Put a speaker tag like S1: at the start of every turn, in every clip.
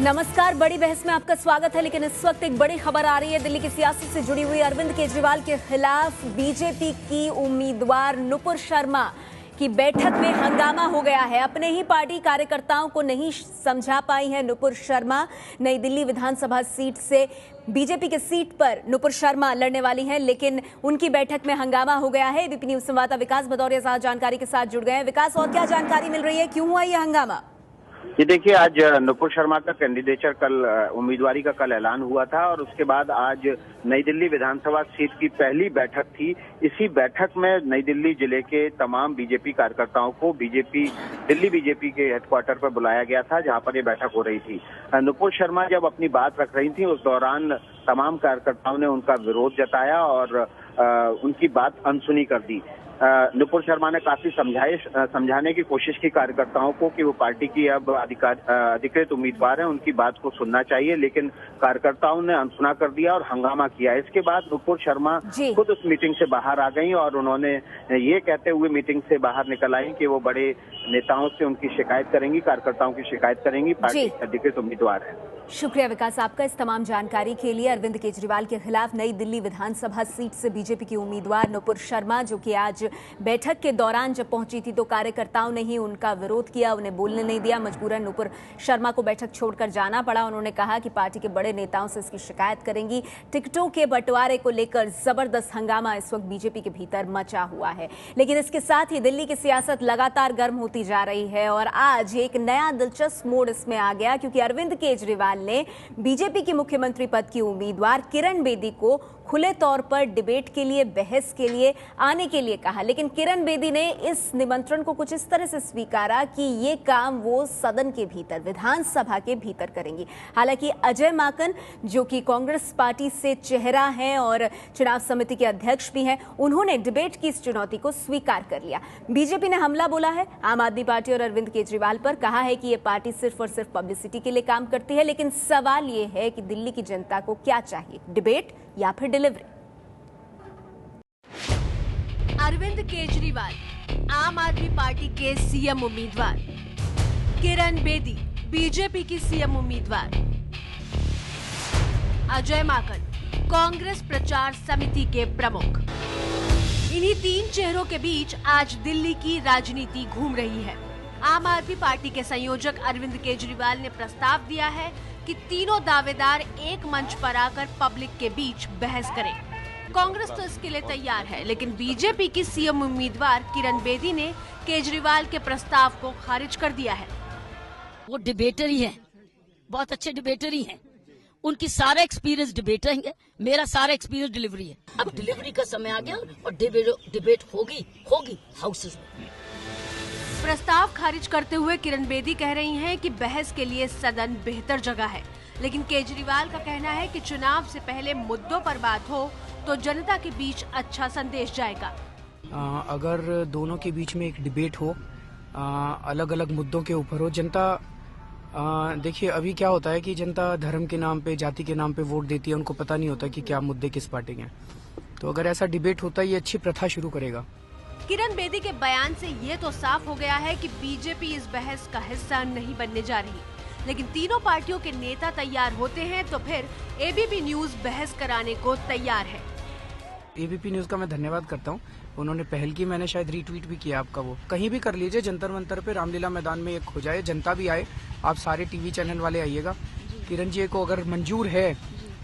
S1: नमस्कार। बड़ी बहस में आपका स्वागत है। लेकिन इस वक्त एक बड़ी खबर आ रही है। दिल्ली की सियासत से जुड़ी हुई अरविंद केजरीवाल के खिलाफ बीजेपी की उम्मीदवार नुपुर शर्मा की बैठक में हंगामा हो गया है। अपने ही पार्टी कार्यकर्ताओं को नहीं समझा पाई है नुपुर शर्मा। नई दिल्ली विधानसभा सीट से बीजेपी के सीट पर नुपुर शर्मा लड़ने वाली हैं, लेकिन उनकी बैठक में हंगामा हो गया है। एबीपी न्यूज संवाददाता विकास भदौरिया साहब जानकारी के साथ जुड़ गए हैं। विकास, और क्या जानकारी मिल रही है, क्यों हुआ ये हंगामा?
S2: ये देखिए, आज नुपुर शर्मा का कैंडिडेचर उम्मीदवारी का कल ऐलान हुआ था और उसके बाद आज नई दिल्ली विधानसभा सीट की पहली बैठक थी। इसी बैठक में नई दिल्ली जिले के तमाम बीजेपी कार्यकर्ताओं को दिल्ली बीजेपी के हेडक्वार्टर पर बुलाया गया था, जहां पर ये बैठक हो रही थी। नुपुर शर्मा जब अपनी बात रख रही थी, उस दौरान तमाम कार्यकर्ताओं ने उनका विरोध जताया और उनकी बात अनसुनी कर दी। नुपुर शर्मा ने काफी समझाने की कोशिश की कार्यकर्ताओं को कि वो पार्टी की अब अधिकृत उम्मीदवार हैं, उनकी बात को सुनना चाहिए, लेकिन कार्यकर्ताओं ने अनसुना कर दिया और हंगामा किया। इसके बाद नुपुर शर्मा खुद उस मीटिंग से बाहर आ गई और उन्होंने ये कहते हुए मीटिंग से बाहर निकल आई कि वो बड़े नेताओं से उनकी शिकायत करेंगी, कार्यकर्ताओं की शिकायत करेंगी, पार्टी के अधिकृत उम्मीदवार है।
S1: शुक्रिया विकास आपका इस तमाम जानकारी के लिए। अरविंद केजरीवाल के खिलाफ नई दिल्ली विधानसभा सीट से बीजेपी की उम्मीदवार नुपुर शर्मा, जो कि आज बैठक के दौरान जब पहुंची थी तो कार्यकर्ताओं ने ही उनका विरोध किया, उन्हें बोलने नहीं दिया। मजबूरन नुपुर शर्मा को बैठक छोड़कर जाना पड़ा। उन्होंने कहा कि पार्टी के बड़े नेताओं से इसकी शिकायत करेंगी। टिकटों के बंटवारे को लेकर जबरदस्त हंगामा इस वक्त बीजेपी के भीतर मचा हुआ है। लेकिन इसके साथ ही दिल्ली की सियासत लगातार गर्म होती जा रही है और आज एक नया दिलचस्प मोड़ इसमें आ गया, क्योंकि अरविंद केजरीवाल ने बीजेपी की मुख्यमंत्री पद की उम्मीदवार किरण बेदी को खुले तौर पर डिबेट के लिए, बहस के लिए आने के लिए कहा। लेकिन किरण बेदी ने इस निमंत्रण को कुछ इस तरह से स्वीकारा कि ये काम वो सदन के भीतर, विधानसभा के भीतर करेंगी। हालांकि अजय माकन, जो कि कांग्रेस पार्टी से चेहरा हैं और चुनाव समिति के अध्यक्ष भी हैं, उन्होंने डिबेट की इस चुनौती को स्वीकार कर लिया। बीजेपी ने हमला बोला है आम आदमी पार्टी और अरविंद केजरीवाल पर, कहा है कि ये पार्टी सिर्फ और सिर्फ पब्लिसिटी के लिए काम करती है। लेकिन सवाल ये है कि दिल्ली की जनता को क्या चाहिए, डिबेट या फिर डिलीवरी?
S3: अरविंद केजरीवाल आम आदमी पार्टी के सीएम उम्मीदवार, किरण बेदी बीजेपी की सीएम उम्मीदवार, अजय माकन कांग्रेस प्रचार समिति के प्रमुख। इन्हीं तीन चेहरों के बीच आज दिल्ली की राजनीति घूम रही है। आम आदमी पार्टी के संयोजक अरविंद केजरीवाल ने प्रस्ताव दिया है कि तीनों दावेदार एक मंच पर आकर पब्लिक के बीच बहस करें। कांग्रेस तो इसके लिए तैयार है, लेकिन बीजेपी की सीएम उम्मीदवार किरण बेदी ने केजरीवाल के प्रस्ताव को खारिज कर दिया है।
S4: वो डिबेटर ही हैं, बहुत अच्छे डिबेटर ही हैं। उनकी सारा एक्सपीरियंस डिबेटर है, मेरा सारा एक्सपीरियंस डिलीवरी है। अब डिलीवरी का समय आ गया और डिबेट होगी हाउसेस में।
S3: प्रस्ताव खारिज करते हुए किरण बेदी कह रही हैं कि बहस के लिए सदन बेहतर जगह है, लेकिन केजरीवाल का कहना है कि चुनाव से पहले मुद्दों पर बात हो तो जनता के बीच अच्छा संदेश जाएगा।
S5: अगर दोनों के बीच में एक डिबेट हो, अलग अलग मुद्दों के ऊपर हो, जनता देखिए अभी क्या होता है कि जनता धर्म के नाम पे, जाति के नाम पे वोट देती है, उनको पता नहीं होता कि क्या मुद्दे किस पार्टी के हैं। तो अगर ऐसा डिबेट होता है, ये अच्छी प्रथा शुरू करेगा।
S3: किरण बेदी के बयान से ये तो साफ हो गया है कि बीजेपी इस बहस का हिस्सा नहीं बनने जा रही। लेकिन तीनों पार्टियों के नेता तैयार होते हैं तो फिर एबीपी न्यूज बहस कराने को तैयार है।
S5: एबीपी न्यूज का मैं धन्यवाद करता हूँ, उन्होंने पहल की। मैंने शायद रीट्वीट भी किया आपका, वो कहीं भी कर लीजिए, जंतर मंतर पे, रामलीला मैदान में एक हो जाए, जनता भी आए, आप सारे टीवी चैनल वाले आइएगा। किरण जी को अगर मंजूर है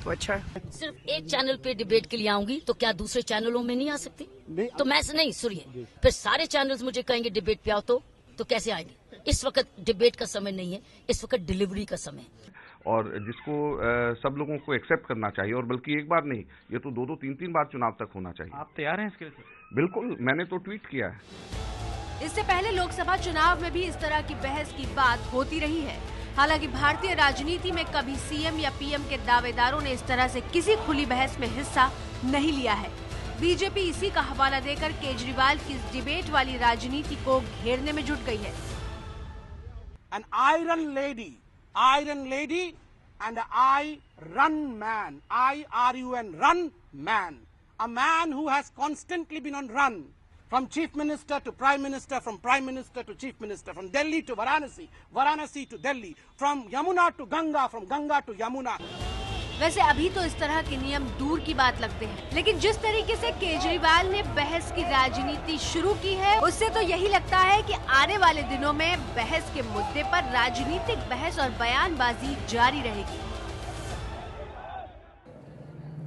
S5: तो अच्छा है।
S4: सिर्फ एक चैनल पे डिबेट के लिए आऊंगी तो क्या दूसरे चैनलों में नहीं आ सकती? तो मैं नहीं, सुनिए, फिर सारे चैनल्स मुझे कहेंगे डिबेट पे आओ तो कैसे आएंगे? इस वक्त डिबेट का समय नहीं है, इस वक्त डिलीवरी का समय है।
S6: और जिसको सब लोगों को एक्सेप्ट करना चाहिए, और बल्कि एक बार नहीं, ये तो दो तीन बार चुनाव तक होना चाहिए।
S7: आप तैयार हैं इसके लिए?
S6: बिल्कुल, मैंने तो ट्वीट किया है।
S3: इससे पहले लोकसभा चुनाव में भी इस तरह की बहस की बात होती रही है। हालांकि भारतीय राजनीति में कभी सीएम या पीएम के दावेदारों ने इस तरह से किसी खुली बहस में हिस्सा नहीं लिया है। बीजेपी इसी का हवाला देकर केजरीवाल की इस डिबेट वाली राजनीति को घेरने में जुट गई है।
S8: An iron lady and I run man, IRUN, run man, a man who has constantly been on run, from chief minister to prime minister, from prime minister to chief minister, from Delhi to Varanasi, Varanasi to Delhi, from Yamuna to Ganga, from Ganga to Yamuna.
S3: वैसे अभी तो इस तरह के नियम दूर की बात लगते हैं, लेकिन जिस तरीके से केजरीवाल ने बहस की राजनीति शुरू की है, उससे तो यही लगता है कि आने वाले दिनों में बहस के मुद्दे पर राजनीतिक बहस और बयानबाजी जारी रहेगी।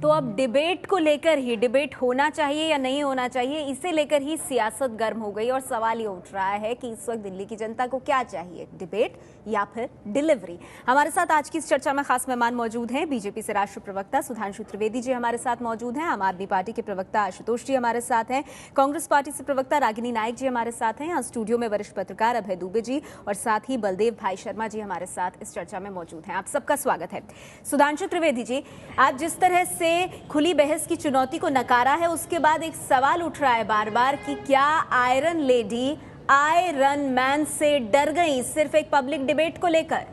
S1: तो अब डिबेट को लेकर ही, डिबेट होना चाहिए या नहीं होना चाहिए, इसे लेकर ही सियासत गर्म हो गई और सवाल ये उठ रहा है कि इस वक्त दिल्ली की जनता को क्या चाहिए, डिबेट या फिर डिलीवरी। हमारे साथ आज की इस चर्चा में खास मेहमान मौजूद हैं। बीजेपी से राष्ट्रीय प्रवक्ता सुधांशु त्रिवेदी जी हमारे साथ मौजूद हैं, आम आदमी पार्टी के प्रवक्ता आशुतोष जी हमारे साथ हैं, कांग्रेस पार्टी से प्रवक्ता रागिनी नायक जी हमारे साथ हैं, यहाँ स्टूडियो में वरिष्ठ पत्रकार अभय दुबे जी और साथ ही बलदेव भाई शर्मा जी हमारे साथ इस चर्चा में मौजूद हैं। आप सबका स्वागत है। सुधांशु त्रिवेदी जी, आज जिस तरह से खुली बहस की चुनौती को नकारा है, उसके बाद एक सवाल उठ रहा है बार बार कि क्या आयरन लेडी आयरन मैन से डर गई सिर्फ एक पब्लिक डिबेट को लेकर?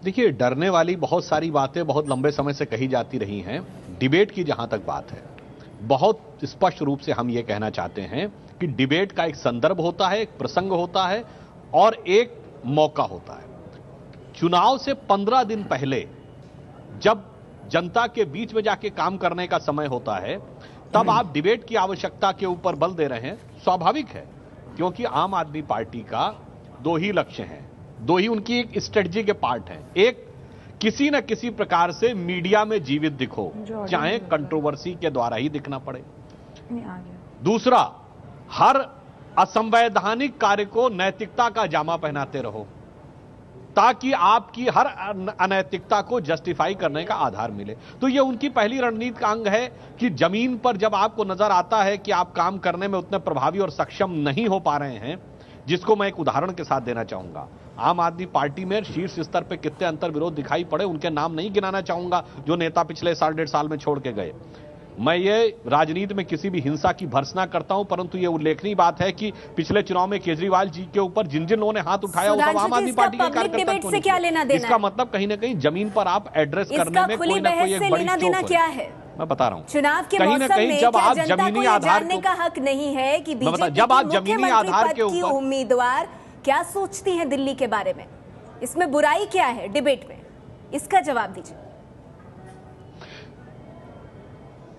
S7: देखिए, डरने वाली बहुत सारी बातें बहुत लंबे समय से कही जाती रही हैं। डिबेट की जहां तक बात है, बहुत स्पष्ट रूप से हम ये कहना चाहते हैं कि डिबेट का एक संदर्भ होता है, एक प्रसंग होता है और एक मौका होता है। चुनाव से 15 दिन पहले जब जनता के बीच में जाके काम करने का समय होता है, तब आप डिबेट की आवश्यकता के ऊपर बल दे रहे हैं। स्वाभाविक है, क्योंकि आम आदमी पार्टी का दो ही लक्ष्य हैं, दो ही उनकी एक स्ट्रेटजी के पार्ट हैं। एक, किसी न किसी प्रकार से मीडिया में जीवित दिखो, चाहे कंट्रोवर्सी के द्वारा ही दिखना पड़े। दूसरा, हर असंवैधानिक कार्य को नैतिकता का जामा पहनाते रहो, ताकि आपकी हर अनैतिकता को जस्टिफाई करने का आधार मिले। तो यह उनकी पहली रणनीति का अंग है कि जमीन पर जब आपको नजर आता है कि आप काम करने में उतने प्रभावी और सक्षम नहीं हो पा रहे हैं, जिसको मैं एक उदाहरण के साथ देना चाहूंगा। आम आदमी पार्टी में शीर्ष स्तर पर कितने अंतर विरोध दिखाई पड़े, उनके नाम नहीं गिनाना चाहूंगा जो नेता पिछले साल 1.5 साल में छोड़ के गए। मैं ये राजनीति में किसी भी हिंसा की भर्त्सना करता हूं, परंतु ये उल्लेखनीय बात है कि पिछले चुनाव में केजरीवाल जी के ऊपर जिन जिन लोगों ने हाथ उठाया वो सब आम आदमी पार्टी के कार्यकर्ता
S1: से क्या लेना देना?
S7: इसका मतलब कहीं ना कहीं जमीन पर आप एड्रेस करने में कोई ना कोई एक बड़ी चूक
S1: क्या है।
S7: मैं बता रहा हूं,
S1: चुनाव के
S7: कहीं ना कहीं जब आप जमीनी आधार
S1: का हक नहीं है कि
S7: जब आप जमीनी आधार के ऊपर
S1: उम्मीदवार क्या सोचती हैं दिल्ली के बारे में, इसमें बुराई क्या है डिबेट में, इसका जवाब दीजिए।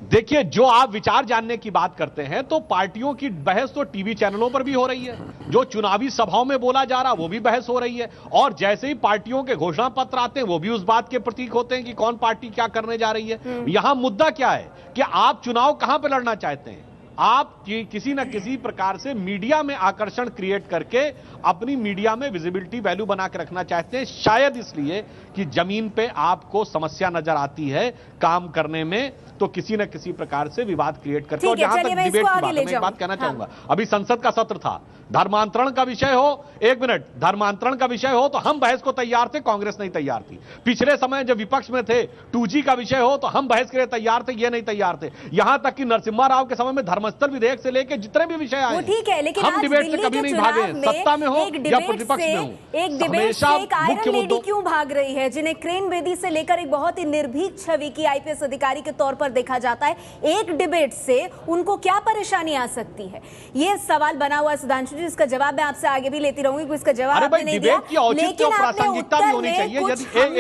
S7: देखिए, जो आप विचार जानने की बात करते हैं, तो पार्टियों की बहस तो टीवी चैनलों पर भी हो रही है, जो चुनावी सभाओं में बोला जा रहा वो भी बहस हो रही है, और जैसे ही पार्टियों के घोषणा पत्र आते हैं वो भी उस बात के प्रतीक होते हैं कि कौन पार्टी क्या करने जा रही है। यहां मुद्दा क्या है कि आप चुनाव कहां पर लड़ना चाहते हैं। आप किसी न किसी प्रकार से मीडिया में आकर्षण क्रिएट करके अपनी मीडिया में विजिबिलिटी वैल्यू बना के रखना चाहते हैं, शायद इसलिए कि जमीन पे आपको समस्या नजर आती है काम करने में, तो किसी न किसी प्रकार से विवाद क्रिएट करके। और जहां तक डिबेट की बात है, मैं एक बात कहना चाहूंगा, अभी संसद का सत्र था, धर्मांतरण का विषय हो, एक मिनट, धर्मांतरण का विषय हो तो हम बहस को तैयार थे, कांग्रेस नहीं तैयार थी। पिछले समय जब विपक्ष में थे, 2G का विषय हो तो हम बहस के लिए तैयार थे, ये नहीं तैयार थे। यहां तक कि नरसिम्हा राव के समय में धर्मस्थल विधेयक से लेकर जितने भी विषय आए,
S1: ठीक है, लेकिन
S7: हम डिबेट से कभी नहीं भागे, सत्ता में हो या प्रतिपक्ष में हो।
S1: एक डिबेट से एक आयरन लेडी क्यों भाग रही है, जिन्हें क्रेन बेदी से लेकर एक बहुत ही निर्भीक छवि की IPS अधिकारी के तौर पर देखा जाता है, एक डिबेट से उनको क्या परेशानी आ सकती है? ये सवाल बना हुआ है सुधांशु जी, इसका जवाब मैं आपसे आगे भी लेती रहूंगी, इसका जवाब आपने नहीं दिया।
S7: लेकिन प्रासंगिकता भी होनी चाहिए।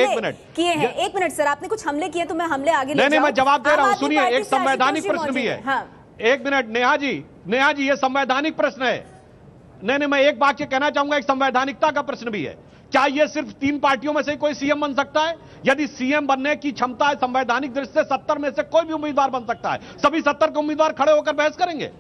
S7: एक मिनट
S1: किए हैं, एक मिनट सर, आपने कुछ हमले किए तो मैं हमले आगे ले
S7: नहीं, मैं जवाब दे रहा हूं, सुनिए, एक संवैधानिक प्रश्न भी है। एक मिनट, नेहा जी ये संवैधानिक प्रश्न है। नहीं, मैं एक वाक्य कहना चाहूंगा, एक संवैधानिकता का प्रश्न भी है। क्या ये सिर्फ 3 पार्टियों में से कोई सीएम बन सकता है? यदि सीएम बनने की क्षमता है संवैधानिक दृष्टि से, 70 में से कोई भी उम्मीदवार बन सकता है, सभी 70 के उम्मीदवार खड़े होकर बहस करेंगे?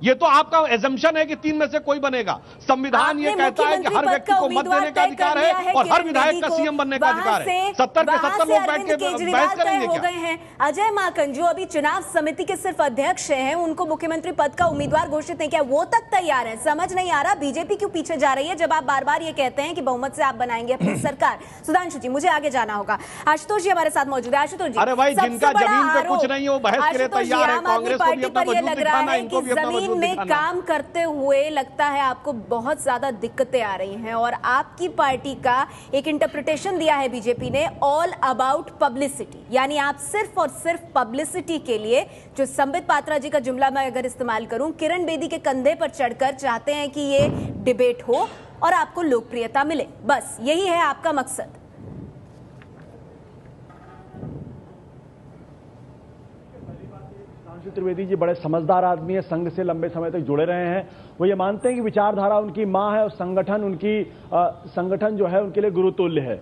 S7: ये तो आपका एजम्पशन है कि 3 में से कोई बनेगा। संविधान ये कहता है कि हर व्यक्ति को मत देने का अधिकार है और हर विधायक का सीएम बनने का अधिकार है। 70 के 70 लोग बैठ के बहस करेंगे क्या?
S1: अजय माकन जो अभी चुनाव समिति के सिर्फ अध्यक्ष हैं, उनको मुख्यमंत्री पद का उम्मीदवार घोषित नहीं किया, वो तक तैयार है। समझ नहीं आ रहा बीजेपी क्यों पीछे जा रही है, जब आप बार बार ये कहते हैं कि बहुमत से आप बनाएंगे अपनी सरकार। सुधांशु जी, मुझे आगे जाना होगा। आशुतोष जी हमारे साथ मौजूद है। आशुतोष जी,
S7: अरे भाई, जिनका जमीन पे कुछ नहीं है वो बहस के लिए तैयार है। कांग्रेस को भी अपना वजूद दिखाना, इनको भी अपना वजूद
S1: टीम में काम करते हुए लगता है आपको बहुत ज्यादा दिक्कतें आ रही हैं और आपकी पार्टी का एक इंटरप्रिटेशन दिया है बीजेपी ने, ऑल अबाउट पब्लिसिटी, यानी आप सिर्फ और सिर्फ पब्लिसिटी के लिए, जो संबित पात्रा जी का जुमला मैं अगर इस्तेमाल करूं, किरण बेदी के कंधे पर चढ़कर चाहते हैं कि ये डिबेट हो और आपको लोकप्रियता मिले, बस यही है आपका मकसद।
S9: त्रिवेदी जी बड़े समझदार आदमी है, संघ से लंबे समय तक जुड़े रहे हैं। वो ये मानते हैं कि विचारधारा उनकी मां है और संगठन जो है उनके लिए गुरुतुल्य है।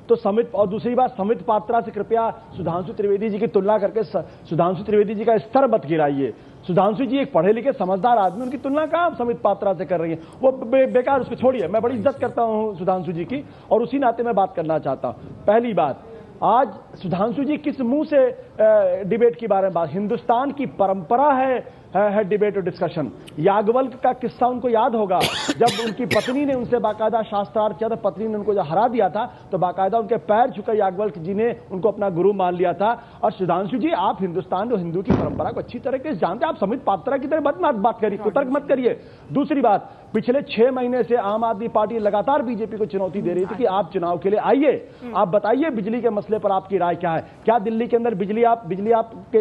S9: तो समित, और दूसरी बात, समित पात्रा से कृपया सुधांशु त्रिवेदी जी की तुलना करके सुधांशु त्रिवेदी जी का स्तर मत गिराइए। सुधांशु जी एक पढ़े लिखे समझदार आदमी, उनकी तुलना कहां समित पात्रा से कर रही है, वो बेकार, उसको छोड़िए। मैं बड़ी इज्जत करता हूं सुधांशु जी की और उसी नाते मैं बात करना चाहता हूं। पहली बात, आज सुधांशु जी किस मुंह से डिबेट के बारे में बात, हिंदुस्तान की परंपरा है डिबेट और डिस्कशन। याज्ञवल्क्य का किस्सा उनको याद होगा, जब उनकी पत्नी ने उनसे बाकायदा शास्त्रार्थ किया था, पत्नी ने उनको जब हरा दिया था तो बाकायदा उनके पैर छूकर याज्ञवल्क्य जी ने उनको अपना गुरु मान लिया था। और सुधांशु जी, आप हिंदुस्तान और हिंदू की परंपरा को अच्छी तरीके से जानते हैं, आप समित पात्रा की तरह बात करिए, कुतर्क मत करिए। दूसरी बात, पिछले 6 महीने से आम आदमी पार्टी लगातार बीजेपी को चुनौती दे रही थी कि आप चुनाव के लिए आइए, आप बताइए बिजली के मसले पर आपकी राय क्या है। क्या दिल्ली के अंदर बिजली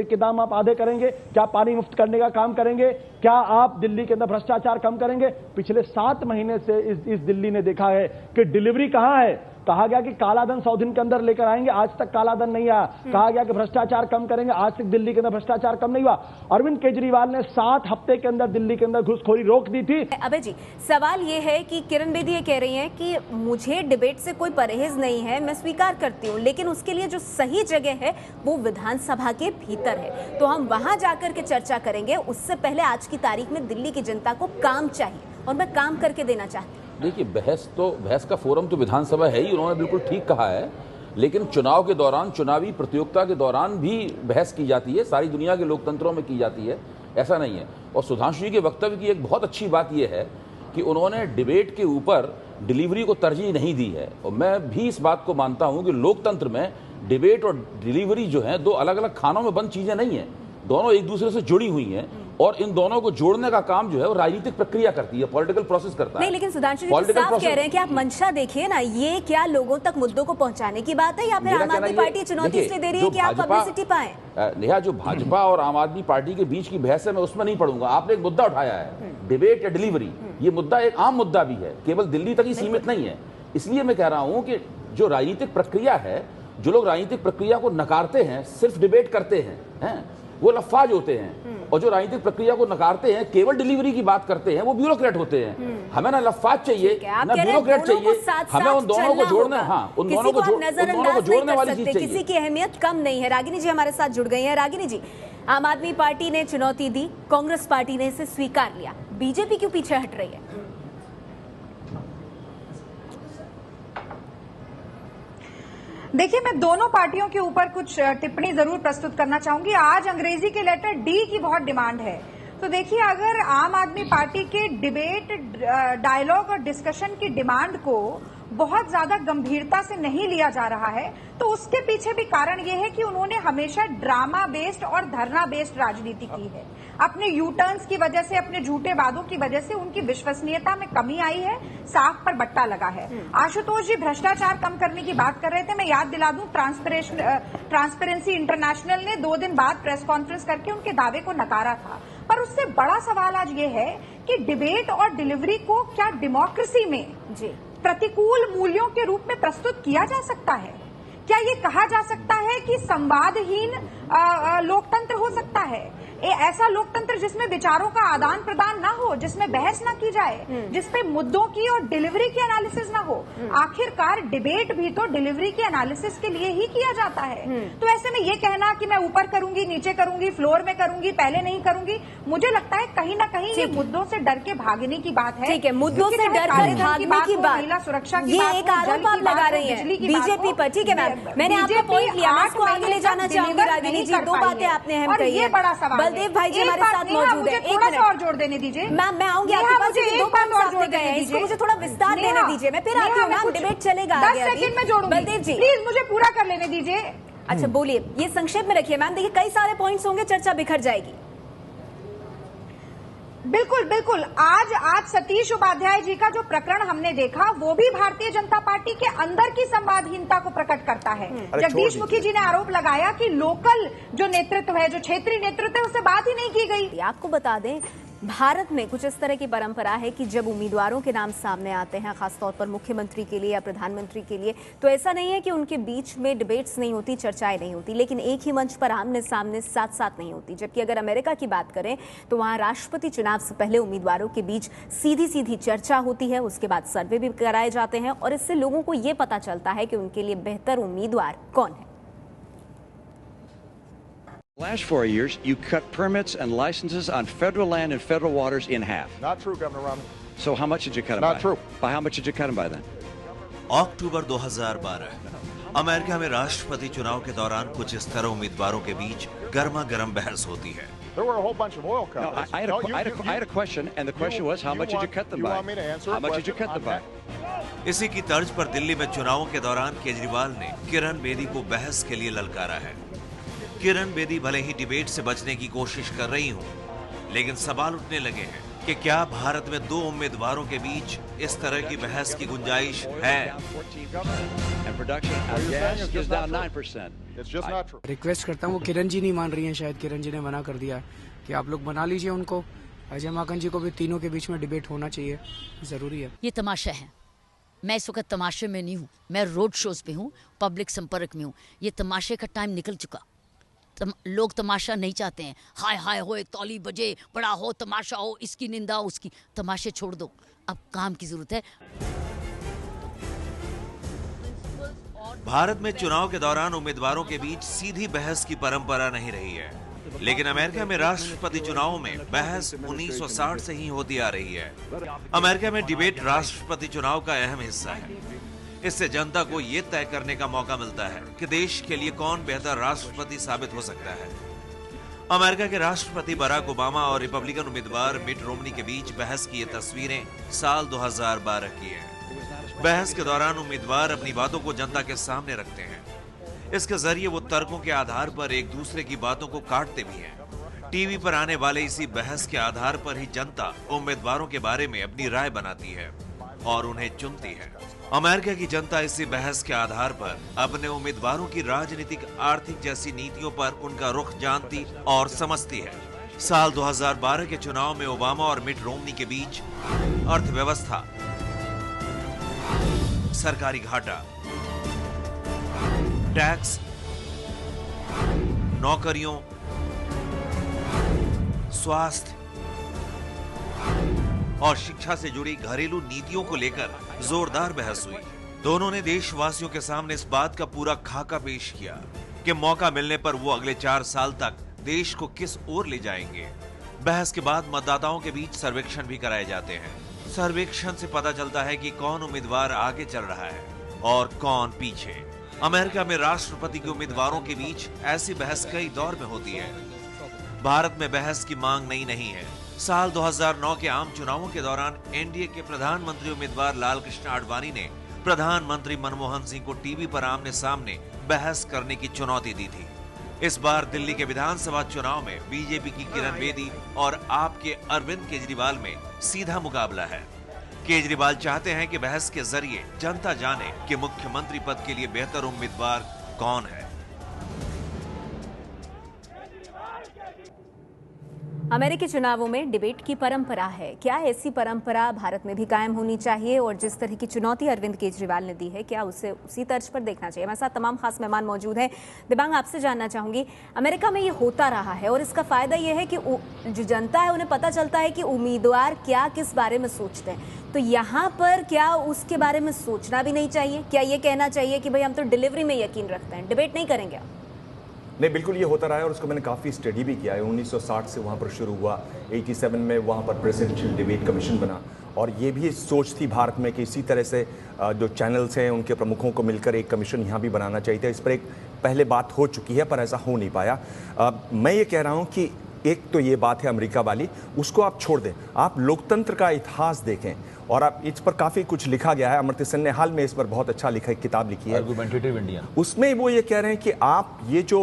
S9: के दाम आप आधे करेंगे? क्या पानी मुफ्त करने का काम करेंगे? क्या आप दिल्ली के अंदर भ्रष्टाचार कम करेंगे? पिछले 7 महीने से इस दिल्ली ने देखा है कि डिलीवरी कहां है। कहा गया कि कालाधन 100 दिन के अंदर लेकर आएंगे, आज तक कालाधन नहीं आया। कहा गया कि भ्रष्टाचार कम करेंगे, आज तक दिल्ली के अंदर भ्रष्टाचार कम नहीं हुआ। अरविंद केजरीवाल ने 7 हफ्ते के अंदर दिल्ली के अंदर घुसखोरी रोक दी थी।
S1: अबे जी, सवाल ये है कि किरण बेदी ये कह रही हैं कि मुझे डिबेट से कोई परहेज नहीं है, मैं स्वीकार करती हूँ, लेकिन उसके लिए जो सही जगह है वो विधानसभा के भीतर है, तो हम वहां जाकर के चर्चा करेंगे। उससे पहले आज की तारीख में दिल्ली की जनता को काम चाहिए और मैं काम करके देना चाहती हूँ।
S10: देखिए, बहस का फोरम तो विधानसभा है ही, उन्होंने बिल्कुल ठीक कहा है, लेकिन चुनाव के दौरान, चुनावी प्रतियोगिता के दौरान भी बहस की जाती है, सारी दुनिया के लोकतंत्रों में की जाती है, ऐसा नहीं है। और सुधांशु जी के वक्तव्य की एक बहुत अच्छी बात यह है कि उन्होंने डिबेट के ऊपर डिलीवरी को तरजीह नहीं दी है, और मैं भी इस बात को मानता हूं कि लोकतंत्र में डिबेट और डिलीवरी जो है दो अलग अलग खानों में बंद चीजें नहीं है, दोनों एक दूसरे से जुड़ी हुई हैं, और इन दोनों को जोड़ने का काम जो है वो राजनीतिक प्रक्रिया करती है, पॉलिटिकल प्रोसेस करता है।
S1: नहीं, लेकिन सुधांशु जी तो साफ कह रहे हैं कि आप मंशा देखिए ना, ये क्या लोगों तक मुद्दों को पहुंचाने की बात है या फिर आम आदमी पार्टी चुनौती इसलिए दे रही है कि आप पब्लिसिटी पाएं?
S10: नेहा, जो भाजपा और आम आदमी पार्टी के बीच की बहस है मैं उसमें नहीं पढ़ूंगा। आपने एक मुद्दा उठाया है, डिबेट या डिलीवरी, ये मुद्दा एक आम मुद्दा भी है, केवल दिल्ली तक ही सीमित नहीं है। इसलिए मैं कह रहा हूं कि जो राजनीतिक प्रक्रिया है, जो लोग राजनीतिक प्रक्रिया को नकारते हैं, सिर्फ डिबेट करते हैं, वो लफ्फाज होते हैं, और जो राजनीतिक प्रक्रिया को नकारते हैं, केवल डिलीवरी की बात करते हैं, वो ब्यूरोक्रेट होते हैं। हमें ना लफ्फाज चाहिए ना ब्यूरोक्रेट चाहिए, हमें उन दोनों को जोड़ना, उन दोनों को जोड़ने वाली चीज चाहिए।
S1: किसी की अहमियत कम नहीं है। रागिनी जी हमारे साथ जुड़ गई हैं। रागिनी जी, आम आदमी पार्टी ने चुनौती दी, कांग्रेस पार्टी ने इसे स्वीकार लिया, बीजेपी क्यों पीछे हट रही है?
S11: देखिए, मैं दोनों पार्टियों के ऊपर कुछ टिप्पणी जरूर प्रस्तुत करना चाहूंगी। आज अंग्रेजी के लेटर डी की बहुत डिमांड है, तो देखिए, अगर आम आदमी पार्टी के डिबेट, डायलॉग और डिस्कशन की डिमांड को बहुत ज्यादा गंभीरता से नहीं लिया जा रहा है, तो उसके पीछे भी कारण यह है कि उन्होंने हमेशा ड्रामा बेस्ड और धरना बेस्ड राजनीति की है। अपने यू टर्न्स की वजह से, अपने झूठे वादों की वजह से उनकी विश्वसनीयता में कमी आई है, साफ पर बट्टा लगा है। आशुतोष जी भ्रष्टाचार कम करने की बात कर रहे थे, मैं याद दिला दूं, ट्रांसपेरेंसी इंटरनेशनल ने 2 दिन बाद प्रेस कॉन्फ्रेंस करके उनके दावे को नकारा था। पर उससे बड़ा सवाल आज ये है कि डिबेट और डिलीवरी को क्या डेमोक्रेसी में प्रतिकूल मूल्यों के रूप में प्रस्तुत किया जा सकता है? क्या ये कहा जा सकता है कि संवादहीन लोकतंत्र हो सकता है? ऐसा लोकतंत्र जिसमें विचारों का आदान प्रदान ना हो, जिसमें बहस ना की जाए, जिसपे मुद्दों की और डिलीवरी की एनालिसिस ना हो। आखिरकार डिबेट भी तो डिलीवरी की एनालिसिस के लिए ही किया जाता है। तो ऐसे में ये कहना कि मैं ऊपर करूंगी, नीचे करूंगी, फ्लोर में करूंगी, पहले नहीं करूंगी, मुझे लगता है कहीं ना कहीं ये मुद्दों से डर के भागने की बात है।
S1: ठीक है, मुद्दों से डर कर भागने की बात,
S11: महिला सुरक्षा की
S1: ये
S11: बात,
S1: एक आरोप आप लगा रही हैं बीजेपी पर। ठीक है मैम, मैंने आपका पॉइंट लिया, मैं इसको आगे ले जाना चाहूंगी। रागिनी जी, 2 बातें आपने अहम कही है।
S11: बड़ा सवाल,
S1: बलदेव भाई जी हमारे साथ मौजूद है। एक
S11: मिनट और जोड़ देने दीजिए
S1: मैम, मैं आऊंगी आपके पास, लेकिन 2 पॉइंट आपने कहे हैं, इसको मुझे थोड़ा विस्तार देने दीजिए। मैं फिर आती हूँ मैम, डिबेट चलेगा
S11: 10 सेकंड में जोड़ूंगी।
S1: बलदेव जी
S11: प्लीज मुझे पूरा कर लेने दीजिए।
S1: अच्छा बोलिए, ये संक्षेप में रखिए मैम, देखिए कई सारे पॉइंट्स होंगे, चर्चा बिखर जाएगी।
S11: बिल्कुल बिल्कुल। आज सतीश उपाध्याय जी का जो प्रकरण हमने देखा वो भी भारतीय जनता पार्टी के अंदर की संवादहीनता को प्रकट करता है। जगदीश मुखी जी ने आरोप लगाया कि लोकल जो नेतृत्व है, जो क्षेत्रीय नेतृत्व है, उससे बात ही नहीं की गई।
S1: आपको बता दें, भारत में कुछ इस तरह की परंपरा है कि जब उम्मीदवारों के नाम सामने आते हैं, खासतौर पर मुख्यमंत्री के लिए या प्रधानमंत्री के लिए, तो ऐसा नहीं है कि उनके बीच में डिबेट्स नहीं होती, चर्चाएं नहीं होती, लेकिन एक ही मंच पर आमने सामने साथ साथ नहीं होती। जबकि अगर अमेरिका की बात करें तो वहां राष्ट्रपति चुनाव से पहले उम्मीदवारों के बीच सीधी सीधी चर्चा होती है, उसके बाद सर्वे भी कराए जाते हैं और इससे लोगों को ये पता चलता है कि उनके लिए बेहतर उम्मीदवार कौन है।
S12: Last 4 years, you cut permits and licenses on federal land and federal waters in half.
S13: Not true, Governor Romney.
S12: So how much did you cut them by?
S13: Not true.
S12: By how much did you cut them by then?
S14: October 2012 America में राष्ट्रपति चुनाव के दौरान कुछ इस तरह उम्मीदवारों के बीच गर्मा गर्म बहस होती है।
S13: There were a whole bunch of oil companies.
S12: No, I had a question, and the question was, how much did you cut them by?
S13: You want me to answer
S12: How much did you cut them by?
S14: इसी की तर्ज पर दिल्ली में चुनावों के दौरान केजरीवाल ने किरण बेदी को बहस के लिए ललकारा है। किरण बेदी भले ही डिबेट से बचने की कोशिश कर रही हूं, लेकिन सवाल उठने लगे हैं कि क्या भारत में दो उम्मीदवारों के बीच इस तरह की बहस की गुंजाइश है?
S5: रिक्वेस्ट करता हूँ, वो किरण जी नहीं मान रही हैं, शायद किरण जी ने मना कर दिया कि आप लोग बना लीजिए उनको। अजय माकन जी को भी तीनों के बीच में डिबेट होना चाहिए, जरूरी है।
S4: ये तमाशा है, मैं इस वक्त तमाशे में नहीं हूँ, मैं रोड शोज पे हूँ, पब्लिक संपर्क में हूँ। ये तमाशे का टाइम निकल चुका। लोग तमाशा नहीं चाहते हैं। हाय हाय हो, एक ताली बजे, बड़ा हो, तमाशा हो, इसकी निंदा उसकी। तमाशे छोड़ दो, अब काम की जरूरत है।
S14: भारत में चुनाव के दौरान उम्मीदवारों के बीच सीधी बहस की परंपरा नहीं रही है, लेकिन अमेरिका में राष्ट्रपति चुनाव में बहस 1960 से ही होती आ रही है। अमेरिका में डिबेट राष्ट्रपति चुनाव का अहम हिस्सा है। इससे जनता को ये तय करने का मौका मिलता है कि देश के लिए कौन बेहतर राष्ट्रपति साबित हो सकता है। अमेरिका के राष्ट्रपति बराक ओबामा और रिपब्लिकन उम्मीदवार मिट रोमनी के बीच बहस की ये तस्वीरें साल 2012 की हैं। बहस के दौरान उम्मीदवार अपनी बातों को जनता के सामने रखते हैं। इसके जरिए वो तर्कों के आधार पर एक दूसरे की बातों को काटते भी हैं। टीवी पर आने वाले इसी बहस के आधार पर ही जनता उम्मीदवारों के बारे में अपनी राय बनाती है और उन्हें चुनती है। अमेरिका की जनता इसी बहस के आधार पर अपने उम्मीदवारों की राजनीतिक, आर्थिक जैसी नीतियों पर उनका रुख जानती और समझती है। साल 2012 के चुनाव में ओबामा और मिट रोमनी के बीच अर्थव्यवस्था, सरकारी घाटा, टैक्स, नौकरियों, स्वास्थ्य और शिक्षा से जुड़ी घरेलू नीतियों को लेकर जोरदार बहस हुई। दोनों ने देशवासियों के सामने इस बात का पूरा खाका पेश किया कि मौका मिलने पर वो अगले 4 साल तक देश को किस ओर ले जाएंगे। बहस के बाद मतदाताओं के बीच सर्वेक्षण भी कराए जाते हैं। सर्वेक्षण से पता चलता है कि कौन उम्मीदवार आगे चल रहा है और कौन पीछे। अमेरिका में राष्ट्रपति के उम्मीदवारों के बीच ऐसी बहस कई दौर में होती है। भारत में बहस की मांग नई नहीं है। साल 2009 के आम चुनावों के दौरान एनडीए के प्रधानमंत्री उम्मीदवार लालकृष्ण आडवाणी ने प्रधानमंत्री मनमोहन सिंह को टीवी पर आमने सामने बहस करने की चुनौती दी थी। इस बार दिल्ली के विधानसभा चुनाव में बीजेपी की किरण बेदी और आपके अरविंद केजरीवाल में सीधा मुकाबला है। केजरीवाल चाहते हैं कि बहस के जरिए जनता जाने कि मुख्यमंत्री पद के लिए बेहतर उम्मीदवार कौन है।
S1: अमेरिकी चुनावों में डिबेट की परंपरा है। क्या ऐसी परंपरा भारत में भी कायम होनी चाहिए और जिस तरह की चुनौती अरविंद केजरीवाल ने दी है, क्या उसे उसी तर्ज पर देखना चाहिए? हमारे साथ तमाम खास मेहमान मौजूद हैं। दिबांग, आपसे जानना चाहूंगी, अमेरिका में ये होता रहा है और इसका फायदा ये है कि जो जनता है उन्हें पता चलता है कि उम्मीदवार क्या किस बारे में सोचते हैं। तो यहाँ पर क्या उसके बारे में सोचना भी नहीं चाहिए? क्या ये कहना चाहिए कि भाई हम तो डिलीवरी में यकीन रखते हैं, डिबेट नहीं करेंगे?
S15: नहीं, बिल्कुल ये होता रहा है और उसको मैंने काफ़ी स्टडी भी किया है। 1960 से वहाँ पर शुरू हुआ, 87 में वहाँ पर प्रेसिडेंशियल डिबेट कमीशन बना और ये भी सोच थी भारत में कि इसी तरह से जो चैनल्स हैं उनके प्रमुखों को मिलकर एक कमीशन यहाँ भी बनाना चाहिए था। इस पर एक पहले बात हो चुकी है पर ऐसा हो नहीं पाया। मैं ये कह रहा हूँ कि एक तो ये बात है अमेरिका वाली, उसको आप छोड़ दें। आप लोकतंत्र का इतिहास देखें, और आप इस पर काफ़ी कुछ लिखा गया है। अमर्त्य सेन ने हाल में इस पर बहुत अच्छा किताब लिखी है,
S10: आर्गुमेंटेटिव इंडिया।
S15: उसमें वो ये कह रहे हैं कि आप ये जो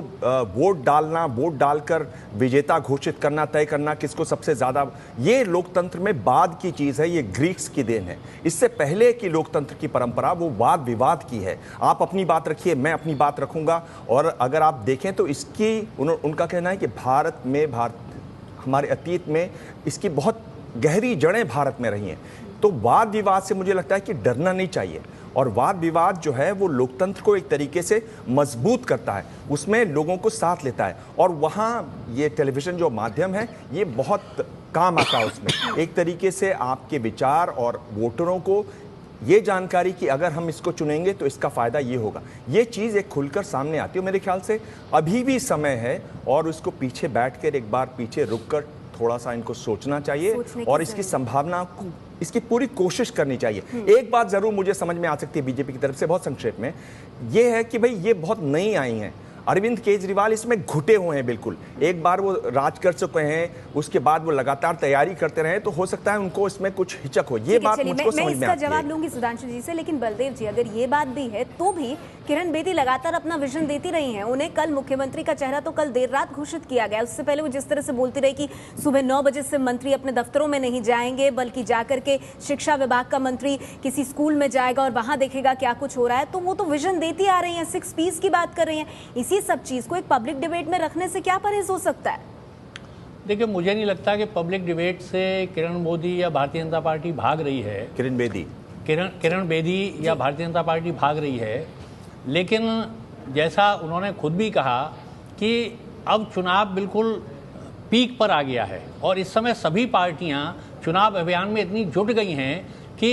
S15: वोट डालकर विजेता घोषित करना, तय करना किसको सबसे ज़्यादा, ये लोकतंत्र में बाद की चीज़ है, ये ग्रीक्स की देन है। इससे पहले की लोकतंत्र की परंपरा वो वाद विवाद की है। आप अपनी बात रखिए, मैं अपनी बात रखूंगा। और अगर आप देखें तो इसकी उनका कहना है कि हमारे अतीत में इसकी बहुत गहरी जड़ें भारत में रही हैं। तो वाद विवाद से मुझे लगता है कि डरना नहीं चाहिए। और वाद विवाद जो है वो लोकतंत्र को एक तरीके से मजबूत करता है, उसमें लोगों को साथ लेता है। और वहाँ ये टेलीविज़न जो माध्यम है ये बहुत काम आता है उसमें, एक तरीके से आपके विचार और वोटरों को ये जानकारी कि अगर हम इसको चुनेंगे तो इसका फ़ायदा ये होगा, ये चीज़ एक खुलकर सामने आती है। मेरे ख्याल से अभी भी समय है और उसको पीछे बैठकर एक बार पीछे रुककर थोड़ा सा इनको सोचना चाहिए और इसकी संभावना को, इसकी पूरी कोशिश करनी चाहिए। एक बात ज़रूर मुझे समझ में आ सकती है बीजेपी की तरफ से, बहुत संक्षेप में, ये है कि भाई ये बहुत नई आई हैं। अरविंद केजरीवाल इसमें घुटे हुए हैं बिल्कुल। एक बार वो राज कर चुके हैं, उसके बाद वो लगातार तैयारी करते रहे, तो हो सकता है उनको इसमें कुछ हिचक हो। ये बात मुझको समझ में आती है।
S1: मैं इसका जवाब लूंगी सुधांशु जी से, लेकिन बलदेव जी अगर ये बात भी है तो भी किरण बेदी लगातार अपना विजन देती रही हैं। उन्हें कल मुख्यमंत्री का चेहरा तो कल देर रात घोषित किया गया। उससे पहले वो जिस तरह से बोलती रही कि सुबह 9 बजे से मंत्री अपने दफ्तरों में नहीं जाएंगे, बल्कि जाकर के शिक्षा विभाग का मंत्री किसी स्कूल में जाएगा और वहां देखेगा क्या कुछ हो रहा है, तो वो तो विजन देती आ रही हैं, 6 P's की बात कर रही हैं। इसी सब चीज को एक पब्लिक डिबेट में रखने से क्या परहेज हो सकता है?
S16: देखिए, मुझे नहीं लगता कि पब्लिक डिबेट से किरण मोदी या भारतीय जनता पार्टी भाग रही है। किरण बेदी या भारतीय जनता पार्टी भाग रही है, लेकिन जैसा उन्होंने खुद भी कहा कि अब चुनाव बिल्कुल पीक पर आ गया है और इस समय सभी पार्टियां चुनाव अभियान में इतनी जुट गई हैं कि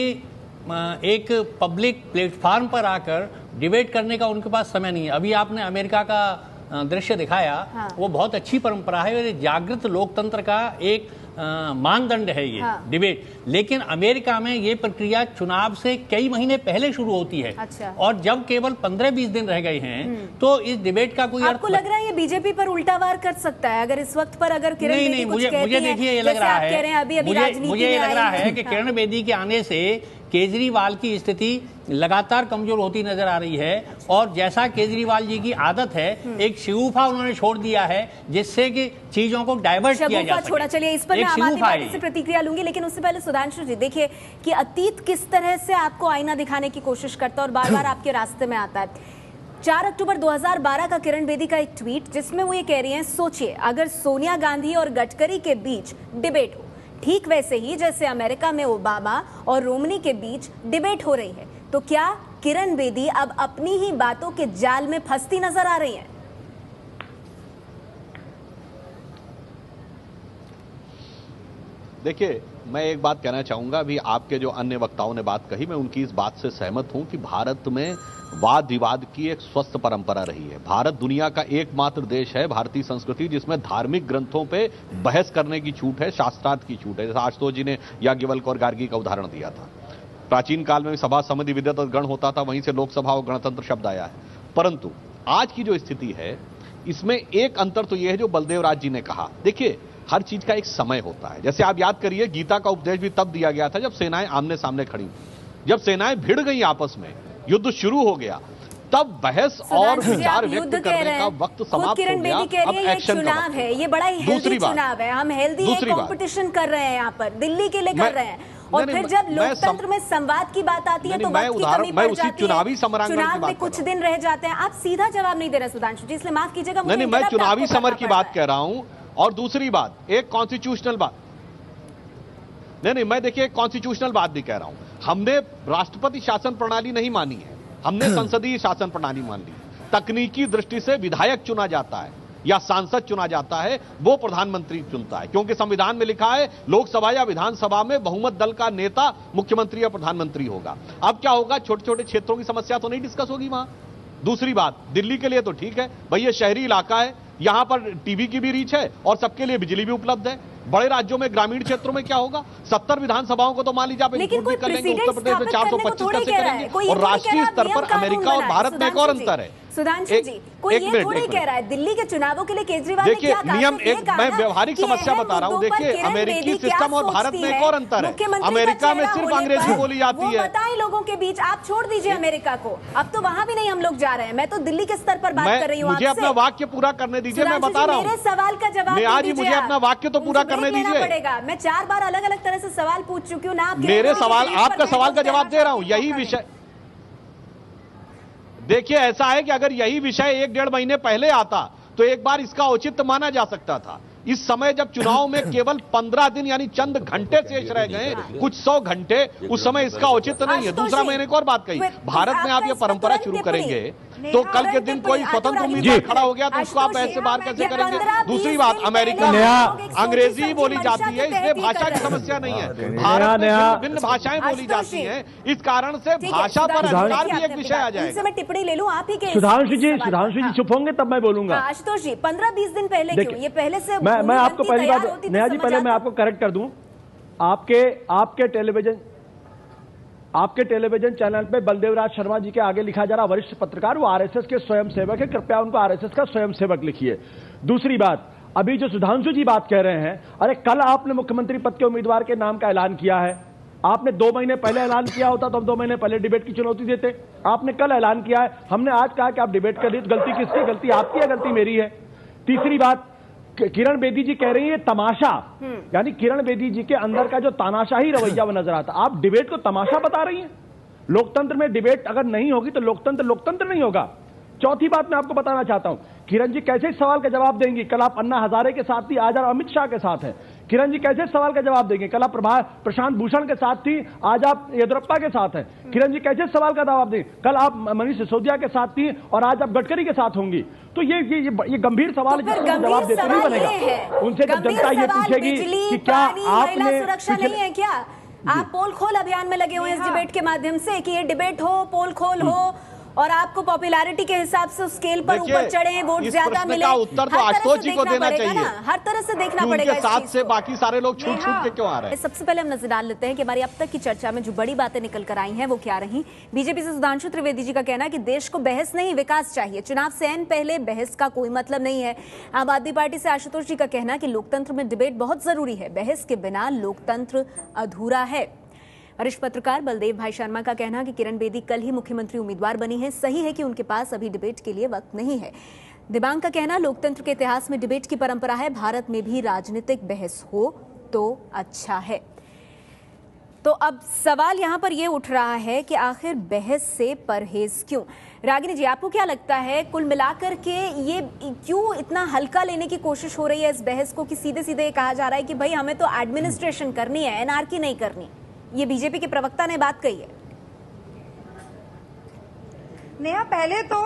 S16: एक पब्लिक प्लेटफार्म पर आकर डिबेट करने का उनके पास समय नहीं है। अभी आपने अमेरिका का दृश्य दिखाया, हाँ। वो बहुत अच्छी परंपरा है और जागृत लोकतंत्र का एक मानदंड है ये, हाँ। डिबेट। लेकिन अमेरिका में ये प्रक्रिया चुनाव से कई महीने पहले शुरू होती है। अच्छा। और जब केवल 15-20 दिन रह गए हैं तो इस डिबेट का कोई
S1: आपको लग रहा है ये बीजेपी पर उल्टा वार कर सकता है अगर इस वक्त पर अगर किरण बेदी कुछ कहती हैं?
S16: मुझे देखिए ये लग रहा है, मुझे ये लग रहा है कि किरण बेदी के आने से केजरीवाल की स्थिति लगातार कमजोर होती नजर आ रही है। और जैसा केजरीवाल जी की आदत है, एक शिगुफा उन्होंने छोड़ दिया है जिससे कि चीजों को डाइवर्ट किया जा सके।
S1: छोड़ा, चलिए इस पर मैं आम आदमी पार्टी से प्रतिक्रिया लूंगी, लेकिन उससे पहले सुधांशु जी देखिए कि अतीत किस तरह से आपको आईना दिखाने की कोशिश करता है और बार बार आपके रास्ते में आता है। 4 अक्टूबर 2012 का किरण बेदी का एक ट्वीट जिसमें वो ये कह रही हैं, सोचिए अगर सोनिया गांधी और गडकरी के बीच डिबेट हो, ठीक वैसे ही जैसे अमेरिका में ओबामा और रोमनी के बीच डिबेट हो रही है, तो क्या किरण बेदी अब अपनी ही बातों के जाल में फंसती नजर आ रही हैं?
S7: देखिए, मैं एक बात कहना चाहूंगा, अभी आपके जो अन्य वक्ताओं ने बात कही, मैं उनकी इस बात से सहमत हूं कि भारत में वाद विवाद की एक स्वस्थ परंपरा रही है। भारत दुनिया का एकमात्र देश है, भारतीय संस्कृति, जिसमें धार्मिक ग्रंथों पे बहस करने की छूट है, शास्त्रार्थ की छूट है। जैसा आशुतोष जी ने याज्ञवल्क्य और गार्गी का उदाहरण दिया था। प्राचीन काल में सभा समिति विद्वत गण होता था, वहीं से लोकसभा और गणतंत्र शब्द आया है। परंतु आज की जो स्थिति है, इसमें एक अंतर तो यह है जो बलदेव राज जी ने कहा। देखिए, हर चीज का एक समय होता है। जैसे आप याद करिए, गीता का उपदेश भी तब दिया गया था जब सेनाएं आमने सामने खड़ी थी। जब सेनाएं भिड़ गई आपस में, युद्ध शुरू हो गया, तब बहस और विचार व्यक्त करने का वक्त समाप्त हो गया। अब एक्शन
S1: चुनाव है, ये बड़ा ही हेल्दी चुनाव है, हम हेल्दी कंपटीशन कर रहे हैं, यहाँ पर दिल्ली के लिए कर रहे हैं। और फिर जब लोकतंत्र में संवाद की बात आती है तो वक्त की कमी पड़ जाती है, चुनाव में कुछ दिन रह जाते हैं। आप सीधा जवाब नहीं दे रहे सुधांशु जी, इसलिए माफ कीजिएगा।
S7: नहीं, मैं चुनावी समर की बात कह रहा हूं। और दूसरी बात, एक कॉन्स्टिट्यूशनल बात, नहीं, मैं देखिए एक कॉन्स्टिट्यूशनल बात भी कह रहा हूं। हमने राष्ट्रपति शासन प्रणाली नहीं मानी है, हमने संसदीय शासन प्रणाली मान ली। तकनीकी दृष्टि से विधायक चुना जाता है या सांसद चुना जाता है, वो प्रधानमंत्री चुनता है, क्योंकि संविधान में लिखा है लोकसभा या विधानसभा में बहुमत दल का नेता मुख्यमंत्री या प्रधानमंत्री होगा। अब क्या होगा, छोटे छोटे क्षेत्रों की समस्या तो नहीं डिस्कस होगी वहां। दूसरी बात, दिल्ली के लिए तो ठीक है भाई, ये शहरी इलाका है, यहां पर टीवी की भी रीच है और सबके लिए बिजली भी उपलब्ध है। बड़े राज्यों में, ग्रामीण क्षेत्रों में क्या होगा, 70 विधानसभाओं को तो मान लीजिए आप इंक्लूड भी कर लेंगे, उत्तर प्रदेश में 425 कैसे करेंगे। और राष्ट्रीय स्तर पर अमेरिका और भारत में एक और अंतर है,
S1: सुधांशु जी, कोई ये थोड़ी कह रहा है दिल्ली के चुनावों के लिए केजरीवाल ने क्या कहा?
S7: नियम एक मैं व्यवहारिक समस्या बता रहा हूँ। देखिए, अमेरिकी सिस्टम और भारत में एक और अंतर है। अमेरिका में सिर्फ अंग्रेजी बोली जाती है।
S1: बताएं लोगों के बीच, आप छोड़ दीजिए अमेरिका को, अब तो वहां भी नहीं हम लोग जा रहे हैं। मैं तो दिल्ली के स्तर पर बात कर रही हूँ।
S7: मुझे अपना वाक्य पूरा करने दीजिए, मैं बता रहा हूँ।
S1: मेरे सवाल का जवाब
S7: आज मुझे अपना वाक्य तो पूरा करने दीजिए।
S1: पड़ेगा, मैं 4 बार अलग अलग तरह से सवाल पूछ चुकी हूँ ना।
S7: मेरे सवाल, आपका सवाल का जवाब दे रहा हूँ। यही विषय, देखिए ऐसा है कि अगर यही विषय 1-1.5 महीने पहले आता तो एक बार इसका औचित्य माना जा सकता था। इस समय जब चुनाव में केवल 15 दिन यानी चंद घंटे शेष रह गए, कुछ 100 घंटे, उस समय इसका औचित्य नहीं है। दूसरा, मैंने एक और बात कही, भारत में आप ये परंपरा शुरू करेंगे तो कल के दिन कोई स्वतंत्र उम्मीदवार खड़ा हो गया तो उसको आप ऐसे बाहर कैसे करेंगे? दूसरी बात, अमेरिका में अंग्रेजी बोली जाती है, इसलिए भाषा की समस्या नहीं है। भारत में विभिन्न भाषाएं बोली जाती हैं, इस कारण से भाषा पर अधिकार भी एक विषय आ जाएगा।
S1: मैं टिप्पणी ले लूं, आप ही के
S9: सुधांशु जी चुप होंगे तब मैं बोलूंगा।
S1: आशुतोष जी, 15-20 दिन पहले क्यों? ये पहले से
S9: मैं आपको पहली बात, नेहा जी पहले मैं आपको करेक्ट कर दूं। आपके टेलीविजन चैनल पे बलदेवराज शर्मा जी के आगे लिखा जा रहा वरिष्ठ पत्रकार, वो आरएसएस के स्वयंसेवक है, कृपया उनको आरएसएस का स्वयंसेवक लिखिए। दूसरी बात, अभी जो सुधांशु जी बात कह रहे हैं, अरे कल आपने मुख्यमंत्री पद के उम्मीदवार के नाम का ऐलान किया है। आपने 2 महीने पहले ऐलान किया होता तो हम 2 महीने पहले डिबेट की चुनौती देते। आपने कल ऐलान किया है, हमने आज कहा कि आप डिबेट कर रही, गलती किसकी? गलती आपकी है, गलती मेरी है। तीसरी बात, किरण बेदी जी कह रही है तमाशा, यानी किरण बेदी जी के अंदर का जो तानाशाही रवैया वो नजर आता। आप डिबेट को तमाशा बता रही हैं। लोकतंत्र में डिबेट अगर नहीं होगी तो लोकतंत्र नहीं होगा। चौथी बात मैं आपको बताना चाहता हूं, किरण जी कैसे इस सवाल का जवाब देंगी? कल आप अन्ना हजारे के साथ थी, आज आप अमित शाह के साथ हैं। किरण जी कैसे इस सवाल का जवाब देंगे? कल आप प्रशांत भूषण के साथ थी, आज आप येदियुरप्पा के साथ हैं। किरण जी कैसे इस सवाल का जवाब देंगे? कल आप मनीष सिसोदिया के साथ थी और आज आप गडकरी के साथ होंगी। तो ये गंभीर सवाल है, जिसका जवाब देते नहीं बनेगा। उनसे जब जनता ये पूछेगी कि क्या आपने
S1: सुरक्षा नहीं है क्या? आप पोल खोल अभियान में लगे हुए हैं इस डिबेट के माध्यम से कि ये डिबेट हो, पोल खोल हो और आपको पॉपुलैरिटी के हिसाब से उस स्केल पर ऊपर चढ़े, वोट ज्यादा मिले।
S7: उत्तर तो आशुतोष जी को देना चाहिए।
S1: हर तरह से देखना पड़ेगा।
S7: साथ से बाकी सारे लोग छूट के क्यों आ रहे हैं?
S1: सबसे पहले हम नजर डाल लेते हैं कि हमारी अब तक की चर्चा में जो बड़ी बातें निकल कर आई हैं वो क्या रही। बीजेपी से सुधांशु त्रिवेदी जी का कहना है कि देश को बहस नहीं विकास चाहिए, चुनाव से ऐन पहले बहस का कोई मतलब नहीं है। आम आदमी पार्टी से आशुतोष जी का कहना है कि लोकतंत्र में डिबेट बहुत जरूरी है, बहस के बिना लोकतंत्र अधूरा है। वरिष्ठ पत्रकार बलदेव भाई शर्मा का कहना कि किरण बेदी कल ही मुख्यमंत्री उम्मीदवार बनी है, सही है कि उनके पास अभी डिबेट के लिए वक्त नहीं है। दिबांग का कहना, लोकतंत्र के इतिहास में डिबेट की परंपरा है, भारत में भी राजनीतिक बहस हो तो अच्छा है। तो अब सवाल यहां पर यह उठ रहा है कि आखिर बहस से परहेज क्यों? रागिनी जी, आपको क्या लगता है कुल मिलाकर के ये क्यों इतना हल्का लेने की कोशिश हो रही है इस बहस को, कि सीधे सीधे कहा जा रहा है कि भाई हमें तो एडमिनिस्ट्रेशन करनी है, एनआरकी नहीं करनी? ये बीजेपी के प्रवक्ता ने बात कही है।
S11: नेहा, पहले तो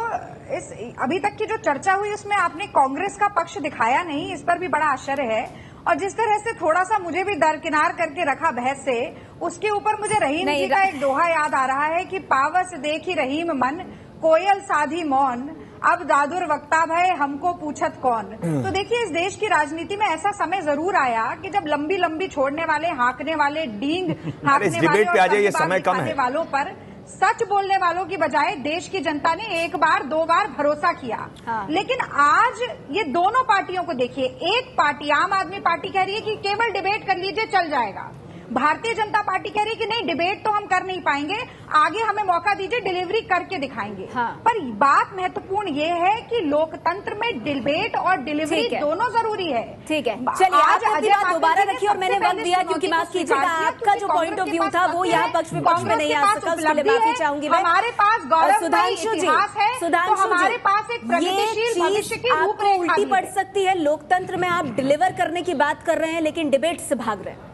S11: इस अभी तक की जो चर्चा हुई उसमें आपने कांग्रेस का पक्ष दिखाया नहीं, इस पर भी बड़ा आश्चर्य है। और जिस तरह से थोड़ा सा मुझे भी दरकिनार करके रखा बहस से, उसके ऊपर मुझे रहीम जी का एक दोहा याद आ रहा है कि पावस देखी रहीम मन, कोयल साधी मौन, अब दादुर वक्ता भय हमको पूछत कौन। तो देखिए, इस देश की राजनीति में ऐसा समय जरूर आया कि जब लंबी लंबी छोड़ने वाले, हाँकने वाले, डींग हाँकने वाले और वालों पर सच बोलने वालों की बजाय देश की जनता ने 1 बार 2 बार भरोसा किया। लेकिन आज ये दोनों पार्टियों को देखिए, एक पार्टी आम आदमी पार्टी कह रही है कि केवल डिबेट कर लीजिए चल जाएगा, भारतीय जनता पार्टी कह रही है कि नहीं, डिबेट तो हम कर नहीं पाएंगे, आगे हमें मौका दीजिए, डिलीवरी करके दिखाएंगे। पर बात महत्वपूर्ण ये है कि लोकतंत्र में डिबेट और डिलीवरी दोनों जरूरी है।
S1: ठीक है, चलिए आज बात दोबारा रखी और मैंने वक्त दिया क्योंकि माफ कीजिएगा, आपका जो पॉइंट ऑफ व्यू था वो यहाँ पक्ष विपक्ष में नहीं आ सका, उसके लिए माफी चाहूंगी।
S11: हमारे पास गौरव
S1: सुधांशु जी,
S11: हमारे पास एक प्रगतिशील भविष्य की रूपरेखा
S1: उल्टी पड़ सकती है। लोकतंत्र में आप डिलीवर करने की बात कर रहे हैं लेकिन डिबेट से भाग रहे हैं।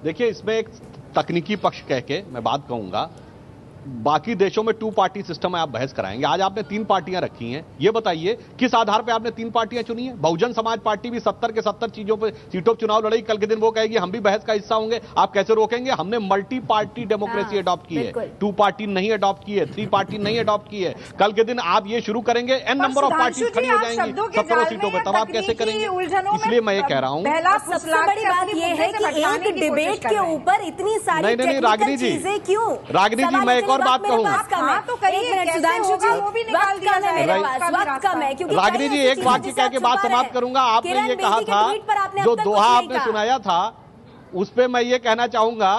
S7: देखिए, इसमें एक तकनीकी पक्ष कह के मैं बात कहूंगा बाकी देशों में 2 पार्टी सिस्टम है, आप बहस कराएंगे। आज आपने 3 पार्टियां रखी हैं, ये बताइए किस आधार पे आपने 3 पार्टियां चुनी है? बहुजन समाज पार्टी भी 70 के 70 चीजों पे सीटों पर चुनाव लड़ेगी, कल के दिन वो कहेगी हम भी बहस का हिस्सा होंगे, आप कैसे रोकेंगे? हमने मल्टी पार्टी डेमोक्रेसी अडॉप्ट की है, 2 पार्टी नहीं अडॉप्ट की है, 3 पार्टी नहीं अडॉप्ट की है। कल के दिन आप ये शुरू करेंगे, एन नंबर ऑफ पार्टी खड़ी हो जाएंगी 17 सीटों पर, तब आप कैसे करेंगे? इसलिए मैं ये कह रहा हूं,
S1: सबसे बड़ी बात यह है कि एक डिबेट के ऊपर इतनी सारी
S7: नहीं रागिनी जी,
S1: चीजें क्यों?
S7: रागिनी जी मैं एक और बात कहूंगा, रागिनी जी एक वाक्य कह के बात समाप्त करूंगा। आपने ये कहा था, जो दोहा आपने सुनाया था, उस पे मैं ये कहना चाहूंगा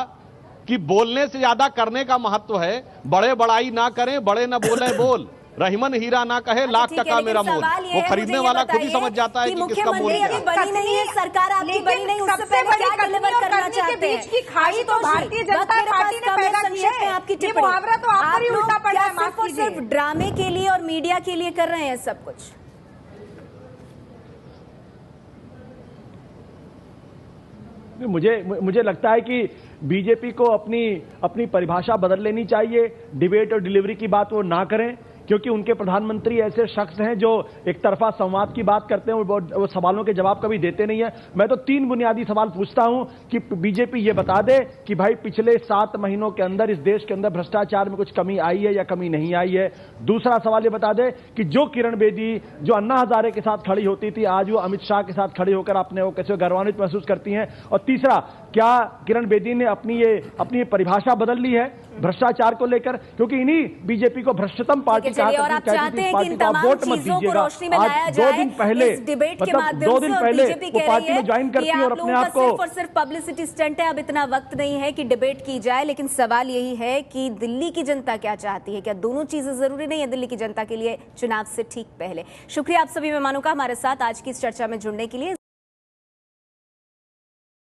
S7: कि बोलने से ज्यादा करने का महत्व है। बड़े बड़ाई ना करें, बड़े ना बोले बोल, रहीमन हीरा ना कहे लाख टका मेरा मोल। वो खरीदने वाला खुद ही समझ जाता है कि किसका मोल क्या है।
S1: बनी नहीं है सरकार, आपकी बनी नहीं, उससे पहले क्या डिलीवर करना चाहते हैं?
S11: की खाई तो भारतीय जनता पार्टी ने पैदा की है।
S1: आपकी
S11: ये मुहावरा तो आप पर ही उल्टा पड़ा है। माफ कीजिए,
S1: सिर्फ ड्रामे के लिए और मीडिया के लिए कर रहे हैं सब कुछ।
S9: मुझे लगता है कि बीजेपी को अपनी परिभाषा बदल लेनी चाहिए। डिबेट और डिलीवरी की बात वो ना करें, क्योंकि उनके प्रधानमंत्री ऐसे शख्स हैं जो एक तरफा संवाद की बात करते हैं, वो सवालों के जवाब कभी देते नहीं है। मैं तो 3 बुनियादी सवाल पूछता हूं कि बीजेपी ये बता दे कि भाई पिछले 7 महीनों के अंदर इस देश के अंदर भ्रष्टाचार में कुछ कमी आई है या कमी नहीं आई है। दूसरा सवाल ये बता दे कि जो किरण बेदी जो अन्ना हजारे के साथ खड़ी होती थी, आज वो अमित शाह के साथ खड़ी होकर अपने वो कैसे गौरवान्वित महसूस करती हैं। और तीसरा, क्या किरण बेदी ने अपनी परिभाषा बदल ली है भ्रष्टाचार को लेकर? क्योंकि इन्हीं बीजेपी को भ्रष्टतम पार्टी
S1: और आप चाहते हैं कि इन तमाम चीजों को रोशनी में लाया जाए।
S9: 2 दिन पहले
S1: इस डिबेट के माध्यम से बीजेपी कह रही है कि आप लोगों का सिर्फ और सिर्फ पब्लिसिटी स्टंट है, अब इतना वक्त नहीं है कि डिबेट की जाए। लेकिन सवाल यही है कि दिल्ली की जनता क्या चाहती है? क्या दोनों चीजें जरूरी नहीं है दिल्ली की जनता के लिए चुनाव से ठीक पहले? शुक्रिया आप सभी मेहमानों का हमारे साथ आज की इस चर्चा में जुड़ने के लिए।